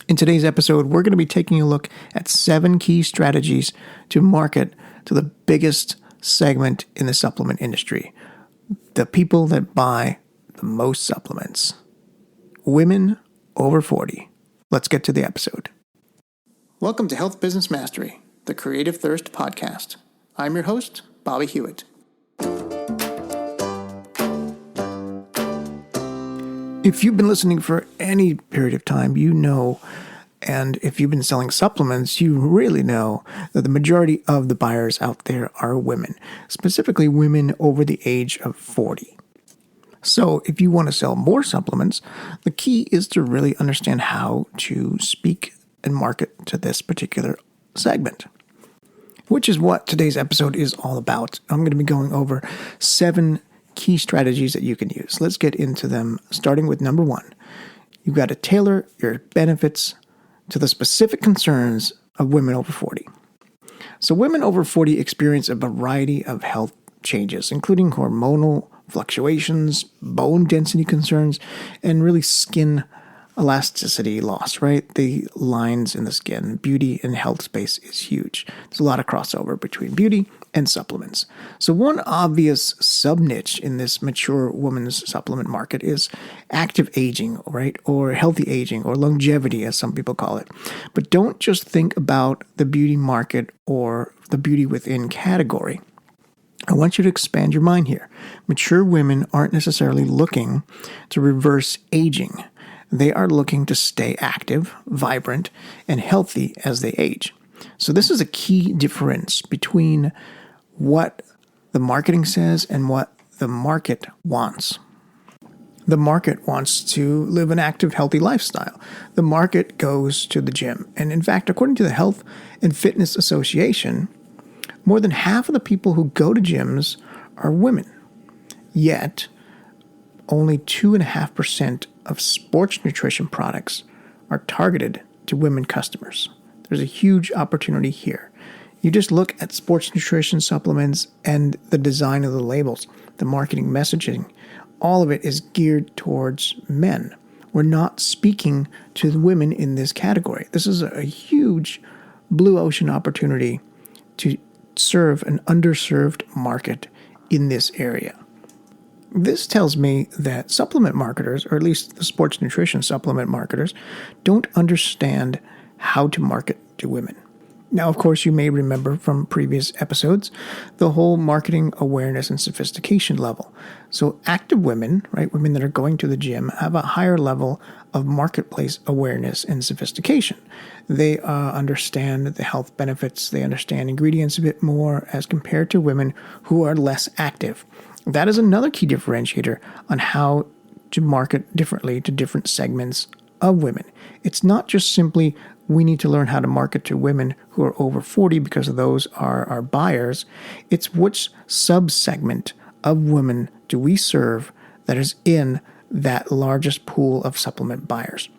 In today's episode, we're going to be taking a look at 7 key strategies to market to the biggest segment in the supplement industry, the people that buy the most supplements, women over 40. Let's get to the episode. Welcome to Health Business Mastery, the Creative Thirst podcast. I'm your host, Bobby Hewitt. If you've been listening for any period of time, you know, and if you've been selling supplements, you really know that the majority of the buyers out there are women, specifically women over the age of 40. So if you want to sell more supplements, the key is to really understand how to speak and market to this particular segment, which is what today's episode is all about. I'm going to be going over 7 key strategies that you can use. Let's get into them, starting with number 1. You've got to tailor your benefits to the specific concerns of women over 40. So women over 40 experience a variety of health changes, including hormonal fluctuations, bone density concerns, and really skin elasticity loss, right? The lines in the skin, beauty and health space is huge. There's a lot of crossover between beauty and supplements. So one obvious sub-niche in this mature woman's supplement market is active aging, right? Or healthy aging, or longevity, as some people call it. But don't just think about the beauty market or the beauty within category. I want you to expand your mind here. Mature women aren't necessarily looking to reverse aging. They are looking to stay active, vibrant, and healthy as they age. So this is a key difference between what the marketing says and what the market wants. The market wants to live an active, healthy lifestyle. The market goes to the gym. And in fact, according to the Health and Fitness Association, more than half of the people who go to gyms are women. Yet, only 2.5% of sports nutrition products are targeted to women customers. There's a huge opportunity here. You just look at sports nutrition supplements and the design of the labels, the marketing messaging, all of it is geared towards men. We're not speaking to the women in this category. This is a huge blue ocean opportunity to serve an underserved market in this area. This tells me that supplement marketers, or at least the sports nutrition supplement marketers, don't understand how to market to women. Now, of course, you may remember from previous episodes the whole marketing awareness and sophistication level. So active women, right, women that are going to the gym, have a higher level of marketplace awareness and sophistication. They understand the health benefits. They understand ingredients a bit more as compared to women who are less active. That is another key differentiator on how to market differently to different segments of women. It's not just simply we need to learn how to market to women who are over 40 because those are our buyers. It's which sub-segment of women do we serve that is in that largest pool of supplement buyers.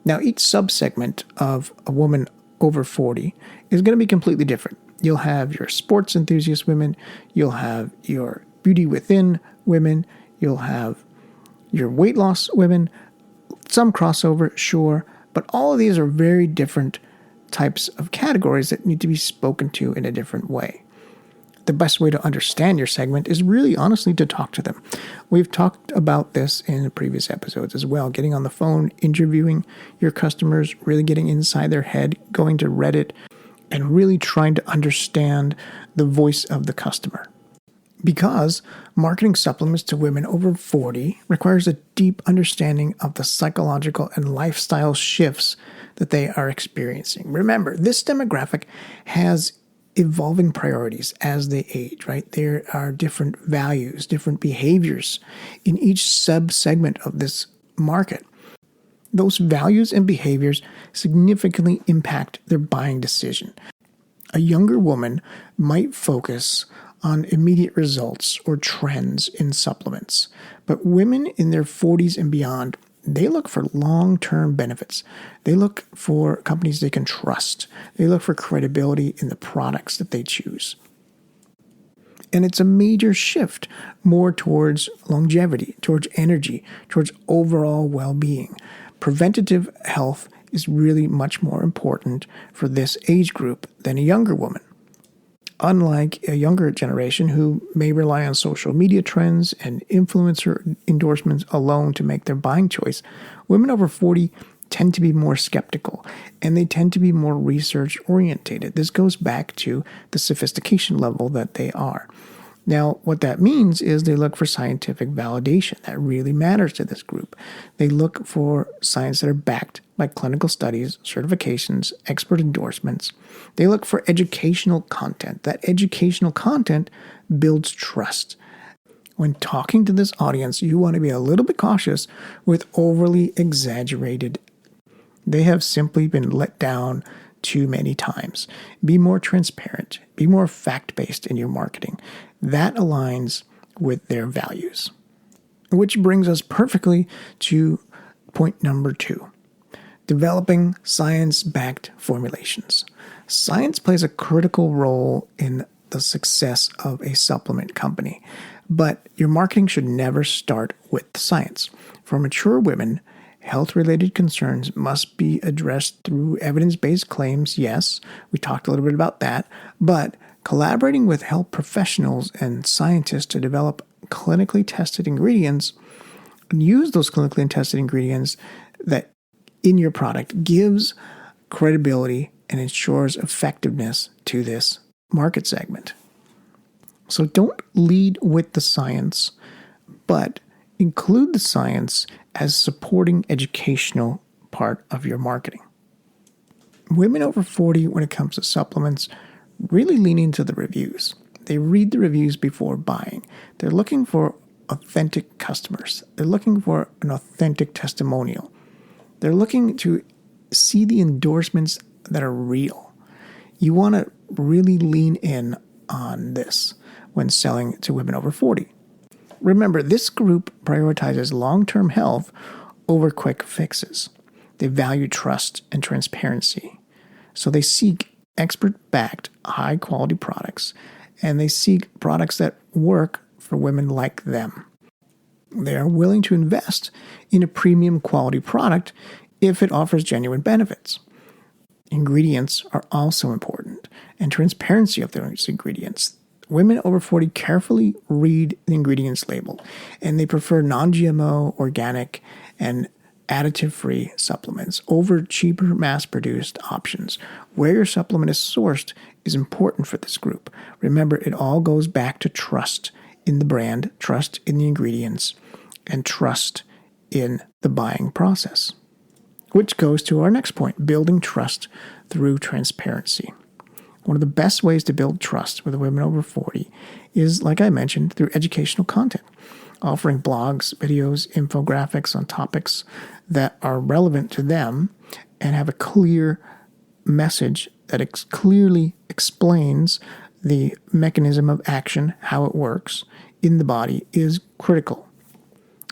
Now, each sub-segment of a woman over 40 is going to be completely different. You'll have your sports enthusiast women, you'll have your beauty within women, you'll have your weight loss women, some crossover, sure, but all of these are very different types of categories that need to be spoken to in a different way. The best way to understand your segment is really honestly to talk to them. We've talked about this in previous episodes as well, getting on the phone, interviewing your customers, really getting inside their head, going to Reddit, and really trying to understand the voice of the customer. Because marketing supplements to women over 40 requires a deep understanding of the psychological and lifestyle shifts that they are experiencing. Remember, this demographic has evolving priorities as they age, right? There are different values, different behaviors in each sub-segment of this market. Those values and behaviors significantly impact their buying decision. A younger woman might focus on immediate results or trends in supplements. But women in their 40s and beyond, they look for long-term benefits. They look for companies they can trust. They look for credibility in the products that they choose. And it's a major shift more towards longevity, towards energy, towards overall well-being. Preventative health is really much more important for this age group than a younger woman. Unlike a younger generation who may rely on social media trends and influencer endorsements alone to make their buying choice, women over 40 tend to be more skeptical and they tend to be more research orientated. This goes back to the sophistication level that they are. Now, what that means is they look for scientific validation. That really matters to this group. They look for science that are backed by clinical studies, certifications, expert endorsements. They look for educational content. That educational content builds trust. When talking to this audience, you want to be a little bit cautious with overly exaggerated. They have simply been let down too many times. Be more transparent. Be more fact-based in your marketing. That aligns with their values. Which brings us perfectly to point number 2. Developing science-backed formulations. Science plays a critical role in the success of a supplement company, but your marketing should never start with science. For mature women, health-related concerns must be addressed through evidence-based claims, yes, we talked a little bit about that, but collaborating with health professionals and scientists to develop clinically tested ingredients and use those clinically tested ingredients that in your product gives credibility and ensures effectiveness to this market segment. So don't lead with the science, but include the science as supporting educational part of your marketing. Women over 40, when it comes to supplements, really lean into the reviews. They read the reviews before buying. They're looking for authentic customers. They're looking for an authentic testimonial. They're looking to see the endorsements that are real. You want to really lean in on this when selling to women over 40. Remember, this group prioritizes long-term health over quick fixes. They value trust and transparency. So they seek expert-backed, high-quality products, and they seek products that work for women like them. They are willing to invest in a premium quality product if it offers genuine benefits. Ingredients are also important, and transparency of those ingredients. Women over 40 carefully read the ingredients label, and they prefer non-GMO, organic, and additive-free supplements over cheaper mass-produced options. Where your supplement is sourced is important for this group. Remember, it all goes back to trust in the brand, trust in the ingredients, and trust in the buying process. Which goes to our next point, building trust through transparency. One of the best ways to build trust with women over 40 is, like I mentioned, through educational content, offering blogs, videos, infographics on topics that are relevant to them and have a clear message that clearly explains the mechanism of action, how it works in the body, is critical.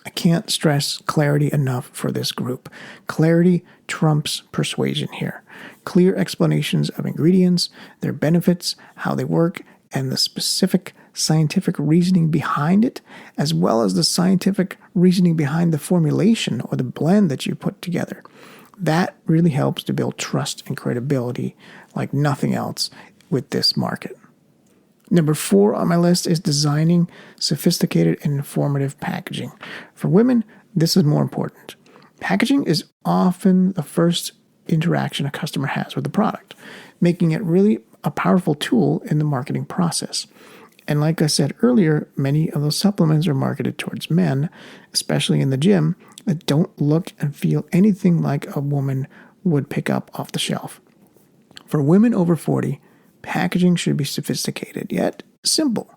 I can't stress clarity enough for this group. Clarity trumps persuasion here. Clear explanations of ingredients, their benefits, how they work, and the specific scientific reasoning behind it, as well as the scientific reasoning behind the formulation or the blend that you put together. That really helps to build trust and credibility like nothing else with this market. Number 4 on my list is designing sophisticated and informative packaging. For women, this is more important. Packaging is often the first interaction a customer has with the product, making it really a powerful tool in the marketing process. And like I said earlier, many of those supplements are marketed towards men, especially in the gym, that don't look and feel anything like a woman would pick up off the shelf. For women over 40, packaging should be sophisticated, yet simple.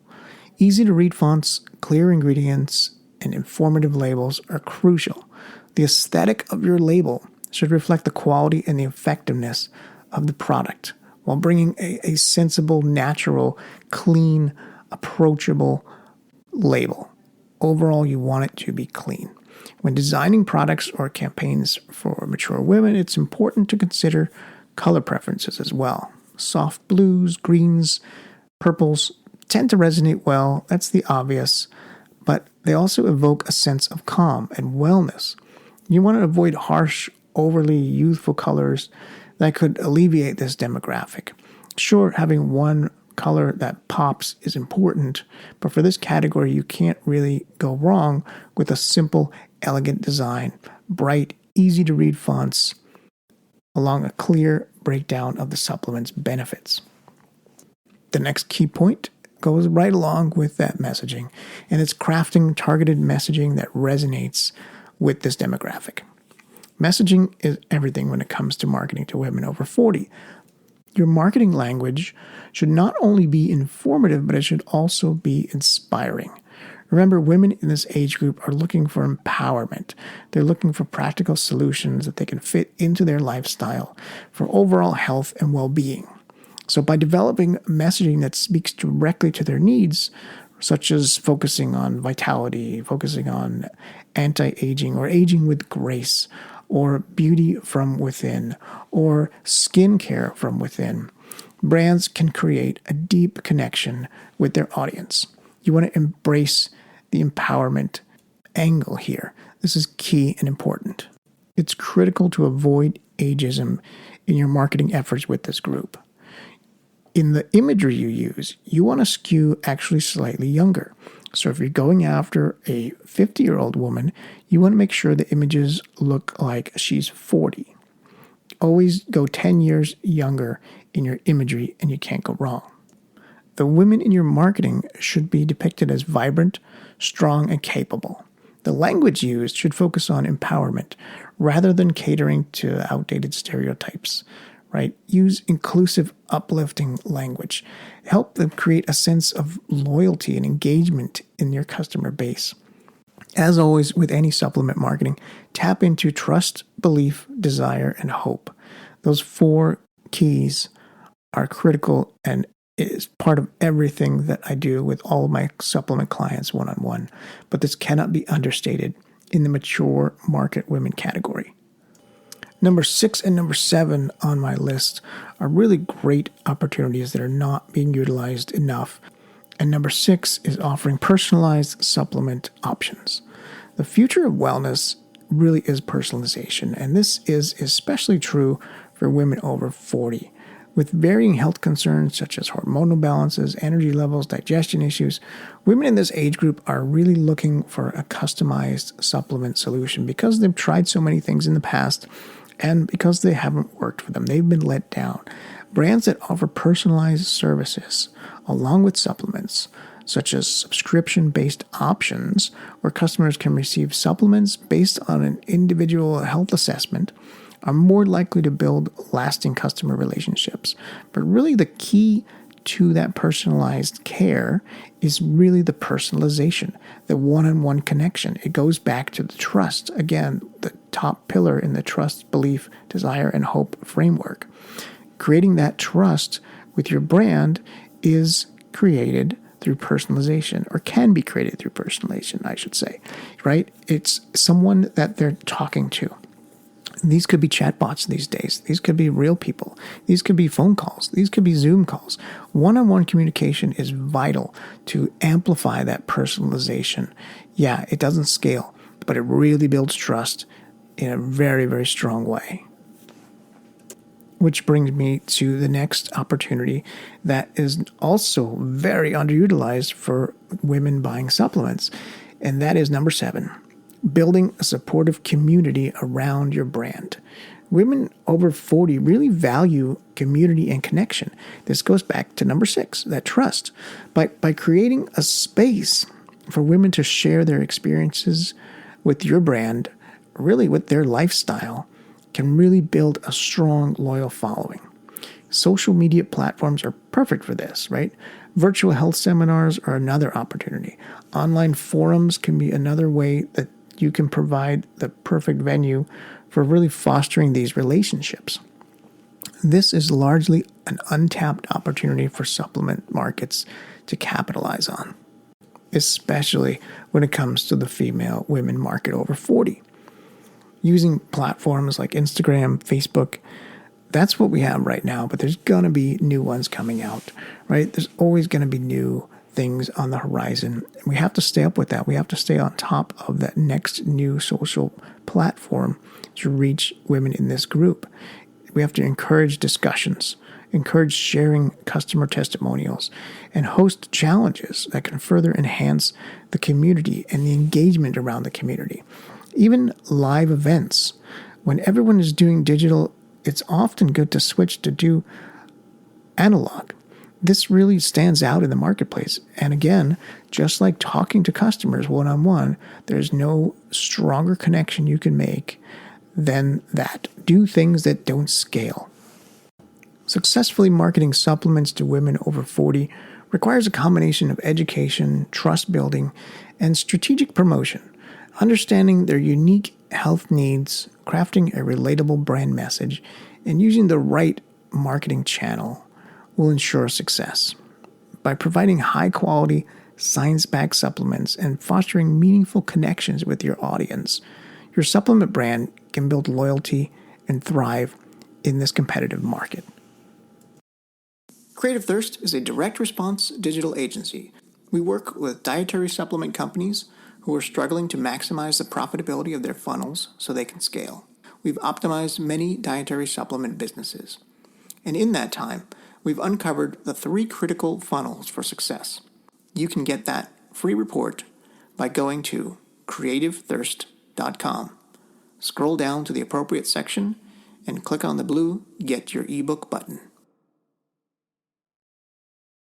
Easy to read fonts, clear ingredients, and informative labels are crucial. The aesthetic of your label should reflect the quality and the effectiveness of the product while bringing a sensible, natural, clean, approachable label. Overall, you want it to be clean. When designing products or campaigns for mature women, it's important to consider color preferences as well. Soft blues, greens, purples tend to resonate well. That's the obvious, but they also evoke a sense of calm and wellness. You want to avoid harsh overly youthful colors that could alleviate this demographic. Sure, having one color that pops is important, but for this category, you can't really go wrong with a simple, elegant design, bright, easy to read fonts, along a clear breakdown of the supplement's benefits. The next key point goes right along with that messaging, and it's crafting targeted messaging that resonates with this demographic. Messaging is everything when it comes to marketing to women over 40. Your marketing language should not only be informative, but it should also be inspiring. Remember, women in this age group are looking for empowerment. They're looking for practical solutions that they can fit into their lifestyle for overall health and well-being. So by developing messaging that speaks directly to their needs, such as focusing on vitality, focusing on anti-aging or aging with grace, or beauty from within, or skincare from within, brands can create a deep connection with their audience. You want to embrace the empowerment angle here. This is key and important. It's critical to avoid ageism in your marketing efforts with this group. In the imagery you use, you want to skew actually slightly younger. So if you're going after a 50-year-old woman, you want to make sure the images look like she's 40. Always go 10 years younger in your imagery, and you can't go wrong. The women in your marketing should be depicted as vibrant, strong, and capable. The language used should focus on empowerment rather than catering to outdated stereotypes. Right? Use inclusive, uplifting language. Help them create a sense of loyalty and engagement in your customer base. As always, with any supplement marketing, tap into trust, belief, desire, and hope. Those 4 keys are critical and is part of everything that I do with all of my supplement clients one-on-one. But this cannot be understated in the mature market women category. Number 6 and number 7 on my list are really great opportunities that are not being utilized enough. And number 6 is offering personalized supplement options. The future of wellness really is personalization, and this is especially true for women over 40. With varying health concerns such as hormonal balances, energy levels, digestion issues, women in this age group are really looking for a customized supplement solution because they've tried so many things in the past and because they haven't worked for them. They've been let down. Brands that offer personalized services along with supplements, such as subscription-based options where customers can receive supplements based on an individual health assessment, are more likely to build lasting customer relationships. But really the key to that personalized care is really the personalization, the one-on-one connection. It goes back to the trust. Again, the top pillar in the trust, belief, desire, and hope framework. Creating that trust with your brand is created through personalization, or can be created through personalization, I should say, right? It's someone that they're talking to. These could be chatbots these days. These could be real people. These could be phone calls. These could be Zoom calls. One-on-one communication is vital to amplify that personalization. Yeah, it doesn't scale, but it really builds trust in a very, very strong way. Which brings me to the next opportunity that is also very underutilized for women buying supplements, and that is number 7. Building a supportive community around your brand. Women over 40 really value community and connection. This goes back to number 6, that trust. By creating a space for women to share their experiences with your brand, really with their lifestyle, can really build a strong, loyal following. Social media platforms are perfect for this, right? Virtual health seminars are another opportunity. Online forums can be another way that you can provide the perfect venue for really fostering these relationships. This is largely an untapped opportunity for supplement markets to capitalize on, especially when it comes to the female women market over 40. Using platforms like Instagram, Facebook, that's what we have right now, but there's going to be new ones coming out, right? There's always going to be new things on the horizon. We have to stay up with that. We have to stay on top of that next new social platform to reach women in this group. We have to encourage discussions, encourage sharing customer testimonials, and host challenges that can further enhance the community and the engagement around the community. Even live events. When everyone is doing digital, it's often good to switch to do analog. This really stands out in the marketplace. And again, just like talking to customers one-on-one, there's no stronger connection you can make than that. Do things that don't scale. Successfully marketing supplements to women over 40 requires a combination of education, trust building, and strategic promotion. Understanding their unique health needs, crafting a relatable brand message, and using the right marketing channel will ensure success. By providing high-quality, science-backed supplements and fostering meaningful connections with your audience, your supplement brand can build loyalty and thrive in this competitive market. Creative Thirst is a direct response digital agency. We work with dietary supplement companies who are struggling to maximize the profitability of their funnels so they can scale. We've optimized many dietary supplement businesses. And in that time, we've uncovered the 3 critical funnels for success. You can get that free report by going to creativethirst.com. Scroll down to the appropriate section and click on the blue Get Your ebook button.